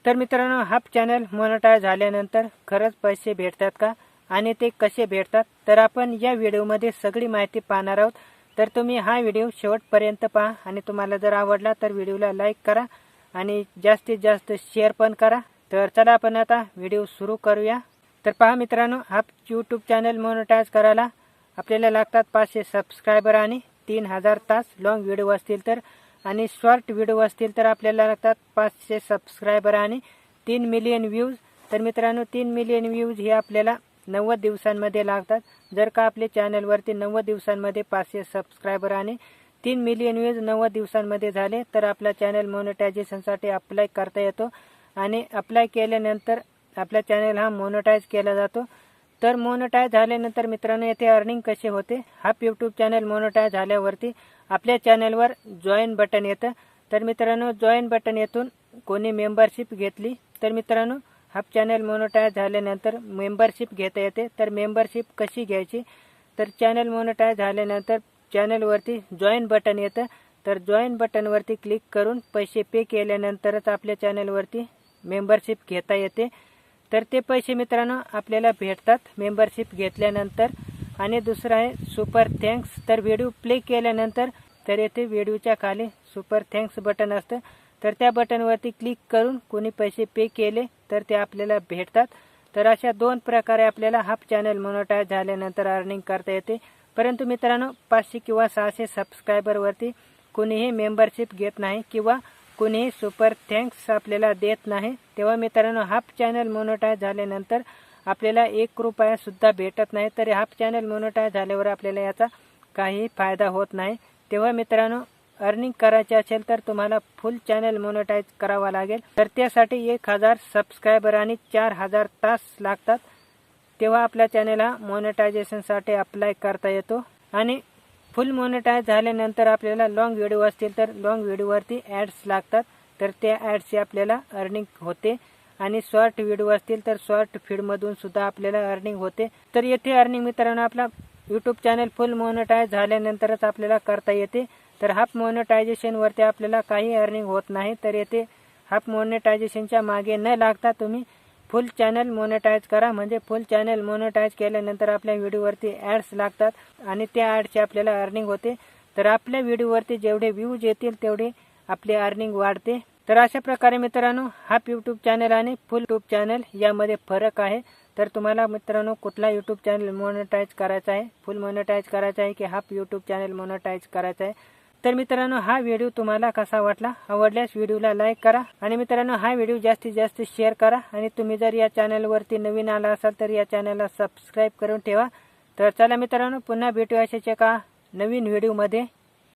तर मित्रांनो, हा चॅनल मोनेटाइज झाल्यानंतर खरंच पैसे भेटतात का आणि ते कसे भेटतात, तर आपण या व्हिडिओमध्ये सगळी माहिती पाहणार आहोत। तर तुम्ही हा व्हिडिओ शेवटपर्यंत पहा आणि तुम्हाला जर आवडला तर व्हिडिओला लाईक करा आणि जास्तीत जास्त शेअर पण करा। तर चला आपण आता व्हिडिओ सुरू करूया। तर पहा मित्रांनो, हा यूट्यूब चॅनल मोनेटाइज करायला आपल्याला लागतात 500 सबस्क्रायबर आणि 3000 तास लॉंग व्हिडिओ असतील तर, आणि शॉर्ट व्हिडिओ असतील तर आपल्याला लागतात 500 सबस्क्रायबर आणि 3 मिलियन व्ह्यूज। तर मित्रांनो, 3 मिलियन व्ह्यूज हे आपल्याला 90 दिवसांमध्ये लागतात। जर का आपल्या चॅनलवरती 90 दिवसांमध्ये 500 सबस्क्रायबर आणि 3 मिलियन व्ह्यूज 90 दिवसांमध्ये झाले तर आपला चॅनल मोनेटायझेशनसाठी अप्लाय करता येतो आणि अप्लाय केल्यानंतर आपला चॅनल हा मोनेटाइज केला जातो। तर मोनेटाइज झाल्यानंतर मित्रांनो, येथे अर्निंग कसे होते, हा यूट्यूब चॅनल मोनेटाइज झाल्यावरती आपल्या चॅनलवर जॉईन बटन येतं। तर मित्रांनो, जॉईन बटन येथून कोणी मेंबरशिप घेतली तर मित्रांनो, हा चॅनल मोनेटाइज झाल्यानंतर मेंबरशिप घेता येते। तर मेंबरशिप कशी घ्यायची, तर चॅनल मोनेटाइज झाल्यानंतर चॅनलवरती जॉईन बटन येतं। तर जॉईन बटनवरती क्लिक करून पैसे पे केल्यानंतरच आपल्या चॅनलवरती मेंबरशिप घेता येते। तर ते पैसे मित्रांनो आपल्याला भेटतात मेंबरशिप घेतल्यानंतर। आणि दुसरं आहे सुपर थँक्स। तर व्हिडिओ प्ले केल्यानंतर तर येथे व्हिडिओच्या खाली सुपर थँक्स बटन असतं। तर त्या बटनवरती क्लिक करून कोणी पैसे पे केले तर ते आपल्याला भेटतात। तर अशा दोन प्रकारे आपल्याला हा चॅनल मोनेटाइज झाल्यानंतर अर्निंग करता येते। परंतु मित्रांनो, 500 किंवा 600 सबस्क्रायबरवरती कोणीही मेंबरशिप घेत नाही किंवा कोणीही सुपर थँक्स आपल्याला देत नाही। तेव्हा मित्रांनो, हा चॅनल मोनेटाइज झाल्यानंतर आपल्याला 1 रुपया सुद्धा भेटत नाही। तर हा चॅनल मोनेटाइज झाल्यावर आपल्याला याचा काही फायदा होत नाही। तेव्हा मित्रांनो, अर्निंग करायचे असेल तर तुम्हाला फुल चॅनल मोनेटाइज करावा लागेल। तर त्यासाठी 1000 सबस्क्रायबर आणि 4000 तास लागतात। तेव्हा आपल्या चॅनल हा मोनेटायझेशनसाठी अप्लाय करता येतो। आणि फुल मोनेटाइज झाल्यानंतर आपल्याला लॉंग व्हिडिओ असतील तर लॉंग व्हिडिओवरती ॲड्स लागतात। तर त्या ॲड्सची आपल्याला अर्निंग होते। आणि शॉर्ट व्हिडिओ असतील तर शॉर्ट फीडमधून सुद्धा आपल्याला अर्निंग होते। तर येथे अर्निंग मित्रांनो आपला यूट्यूब चॅनल फुल मोनेटाइज झाल्यानंतरच आपल्याला करता येते। तर हाफ मोनेटायझेशनवरती आपल्याला काही अर्निंग होत नाही। तर येथे हाफ मोनेटायझेशनच्या मागे न लागता तुम्ही फुल चॅनल मोनेटाइज करा। म्हणजे फुल चॅनल मोनेटाइज केल्यानंतर आपल्या व्हिडिओवरती ॲड्स लागतात आणि त्या ॲडची आपल्याला अर्निंग होते। तर आपल्या व्हिडिओवरती जेवढे व्ह्यूज येतील तेवढे आपली अर्निंग वाढते। तर अशा प्रकारे मित्रांनो, हाफ यूट्यूब चॅनल आणि फुल यूट्यूब चॅनल यामध्ये फरक आहे। तर तुम्हाला मित्रांनो कुठला यूट्यूब चॅनल मोनेटाइज करायचा आहे, फुल मोनेटाइज करायचा आहे की हाफ यूट्यूब चॅनल मोनेटाइज करायचा आहे। तर मित्रांनो, हा व्हिडिओ तुम्हाला कसा वाटला, आवडल्यास व्हिडिओला लाईक करा आणि मित्रांनो हा व्हिडिओ जास्तीत जास्त शेअर करा। आणि तुम्ही जर या चॅनलवरती नवीन आला असाल तर या चॅनलला सबस्क्राईब करून ठेवा। तर चला मित्रांनो, पुन्हा भेटू अशाच एका नवीन व्हिडिओमध्ये।